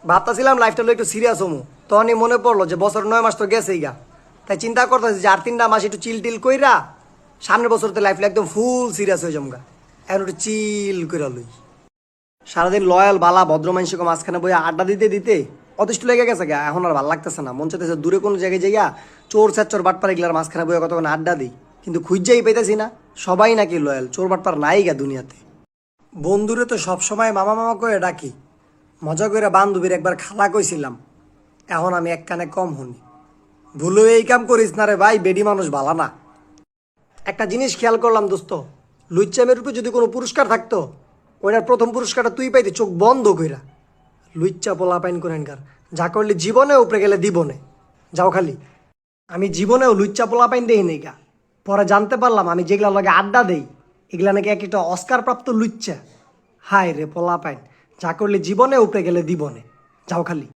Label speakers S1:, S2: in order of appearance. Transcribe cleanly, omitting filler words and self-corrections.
S1: ভাবতেছিলাম লাইফটা একটু সিরিয়াস হমু, তখনই মনে পড়লো যে বছর 9 মাস তো গেছেই গা। তাই চিন্তা করতেছি যে আর 3টা মাস একটু চিল টিল কইরা সামনের বছর তো লাইফটা একদম ফুল সিরিয়াস হয়ে যামগা। এখন একটু চিল কইরা লই। সারাদিন লয়াল বালা ভদ্র মানুষকে মাঝখানে বইয়া আড্ডা দিতে দিতে অতিষ্ঠ লেগে গেছে গা। এখন আর ভালো লাগতেছে না, মন চাইতেছে দূরে কোনো জায়গায় যাইয়া চোর স্যাচ্চর বাটপার এগুলার মাঝখানে বইয়া কতক্ষণ আড্ডা দিই, কিন্তু খুঁজেই পাইতেছি না। সবাই নাকি লয়াল, চোর বাটপার নাই গা দুনিয়াতে। বন্ধুরে তো সবসময় মামা মামা করে ডাকি, মজা করে বান্ধবীর একবার খালা কইছিলাম। এখন আমি এক কানে কম শুনি। ভুলেও এই কাম করিস না রে ভাই, বেডি মানুষ ভালা না। একটা জিনিস খেয়াল করলাম দোস্ত, লুচ্চামের উপরে যদি কোনো পুরস্কার থাকতো, ওইটার প্রথম পুরস্কারটা তুই পাইতি চোখ বন্ধ কইরা। লুচ্চা পোলা পাইন করেনকার, যা করলে জীবনে উপরে গেলে দিবনে। যাও খালি। আমি জীবনেও লুচ্চা পোলা পাইন দেই নাই গা। পরে জানতে পারলাম আমি যেগুলা লগে আড্ডা দেই এগুলা নাকি এক একটা অস্কার প্রাপ্ত লুচ্চা। হায় রে পোলা পাইন, যা করলে জীবনে উপরে গেলে দিবনে। যাও খালি।